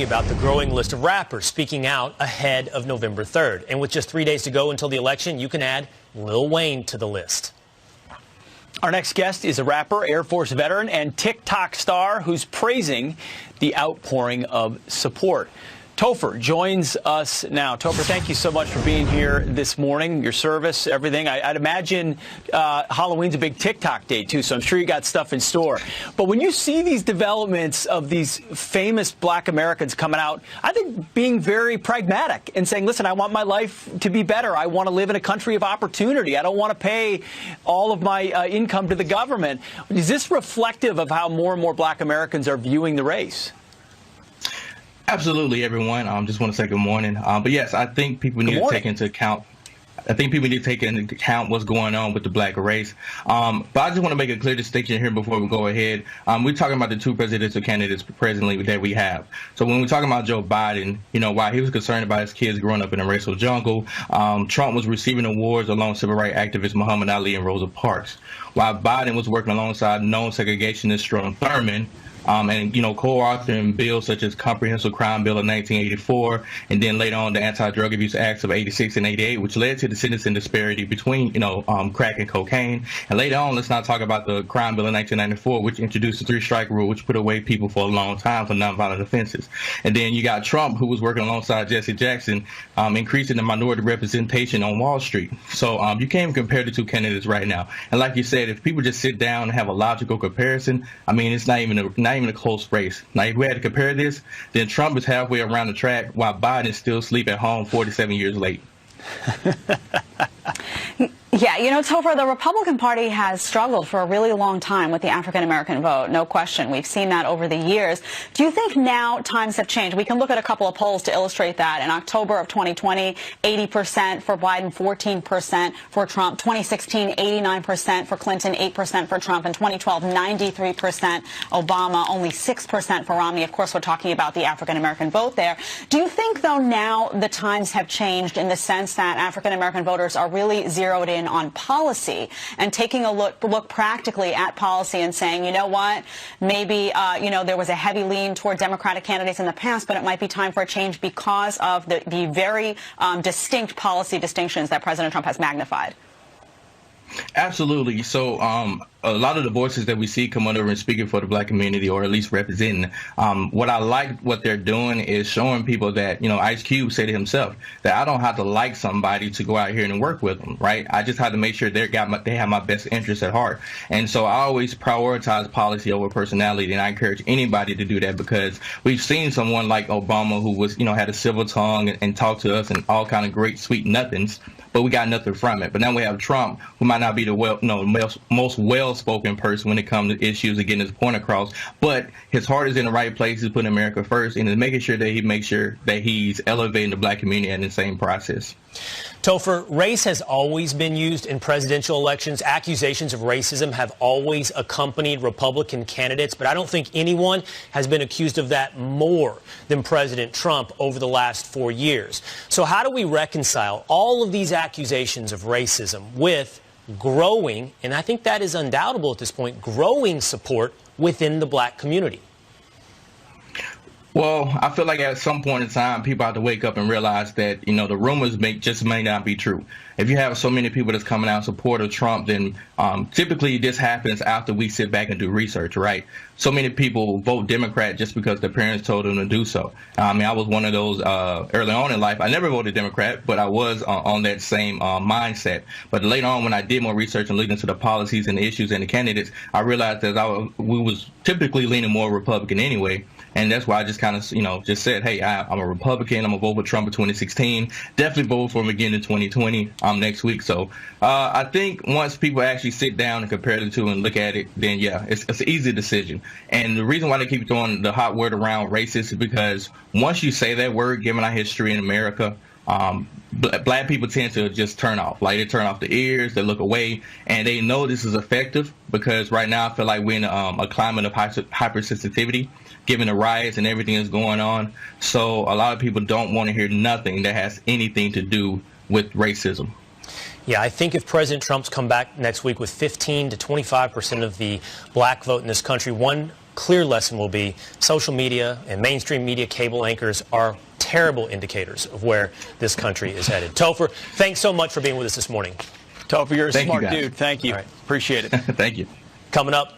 About the growing list of rappers speaking out ahead of November 3rd. And with just 3 days to go until the election, you can add Lil Wayne to the list. Our next guest is a rapper, Air Force veteran, and TikTok star who's praising the outpouring of support. Topher joins us now. Topher, thank you so much for being here this morning, your service, everything. I'd imagine Halloween's a big TikTok day, too, so I'm sure you got stuff in store. But when you see these developments of these famous black Americans coming out, I think being very pragmatic and saying, listen, I want my life to be better. I want to live in a country of opportunity. I don't want to pay all of my income to the government. Is this reflective of how more and more black Americans are viewing the race? Absolutely, everyone. Just want to say good morning. But yes, I think people need to take into account. I think people need to take into account what's going on with the black race. But I just want to make a clear distinction here before we go ahead. We're talking about the two presidential candidates presently that we have. So when we're talking about Joe Biden, while he was concerned about his kids growing up in a racial jungle, Trump was receiving awards along civil rights activists Muhammad Ali and Rosa Parks, while Biden was working alongside known segregationist Strom Thurmond, and co-authoring bills such as Comprehensive Crime Bill of 1984, and then later on the Anti-Drug Abuse Acts of 86 and 88, which led to the sentencing disparity between crack and cocaine. And later on, let's not talk about the Crime Bill of 1994, which introduced the three-strike rule, which put away people for a long time for nonviolent offenses. And then you got Trump, who was working alongside Jesse Jackson, increasing the minority representation on Wall Street. So you can't even compare the two candidates right now. And like you said, if people just sit down and have a logical comparison, I mean, it's not even a close race. Now, if we had to compare this, then Trump is halfway around the track while Biden is still asleep at home 47 years late. Yeah, Topher, the Republican Party has struggled for a really long time with the African-American vote, no question. We've seen that over the years. Do you think now times have changed? We can look at a couple of polls to illustrate that. In October of 2020, 80% for Biden, 14% for Trump. 2016, 89% for Clinton, 8% for Trump. In 2012, 93% Obama, only 6% for Romney. Of course, we're talking about the African-American vote there. Do you think, though, now the times have changed in the sense that African-American voters are really zeroed in on policy and taking a look practically at policy and saying, you know what, maybe, there was a heavy lean toward Democratic candidates in the past, but it might be time for a change because of the very distinct policy distinctions that President Trump has magnified? Absolutely. So a lot of the voices that we see come under and speaking for the black community, or at least representing, what I like what they're doing is showing people that, Ice Cube said it himself, that I don't have to like somebody to go out here and work with them, right? I just have to make sure they have my best interests at heart. And so I always prioritize policy over personality, and I encourage anybody to do that, because we've seen someone like Obama who was, had a civil tongue and talked to us and all kind of great sweet nothings, but we got nothing from it. But now we have Trump, who might not be the most well-spoken person when it comes to issues and getting his point across, but his heart is in the right place. He's putting America first, and is making sure that he makes sure that he's elevating the black community in the same process. Topher, race has always been used in presidential elections. Accusations of racism have always accompanied Republican candidates, but I don't think anyone has been accused of that more than President Trump over the last 4 years. So how do we reconcile all of these accusations of racism with growing, and I think that is undoubtable at this point, growing support within the black community? Well, I feel like at some point in time, people have to wake up and realize that, the rumors may not be true. If you have so many people that's coming out in support of Trump, then typically this happens after we sit back and do research, right? So many people vote Democrat just because their parents told them to do so. I was one of those early on in life. I never voted Democrat, but I was on that same mindset. But later on, when I did more research and looked into the policies and the issues and the candidates, I realized that we was typically leaning more Republican anyway. And that's why I just kind of, just said, hey, I'm a Republican. I'm going to vote for Trump in 2016. Definitely vote for him again in 2020 next week. So I think once people actually sit down and compare the two and look at it, then, yeah, it's an easy decision. And the reason why they keep throwing the hot word around racist is because once you say that word, given our history in America, black people tend to just turn off. Like, they turn off the ears, they look away, and they know this is effective because right now I feel like we're in a climate of hypersensitivity, given the riots and everything that's going on. So a lot of people don't want to hear nothing that has anything to do with racism. Yeah, I think if President Trump's come back next week with 15 to 25% of the black vote in this country, one clear lesson will be social media and mainstream media cable anchors are terrible indicators of where this country is headed. Topher, thanks so much for being with us this morning. Topher, you're a Thank you, smart guys. dude. Thank you. All right. Appreciate it. Thank you. Coming up,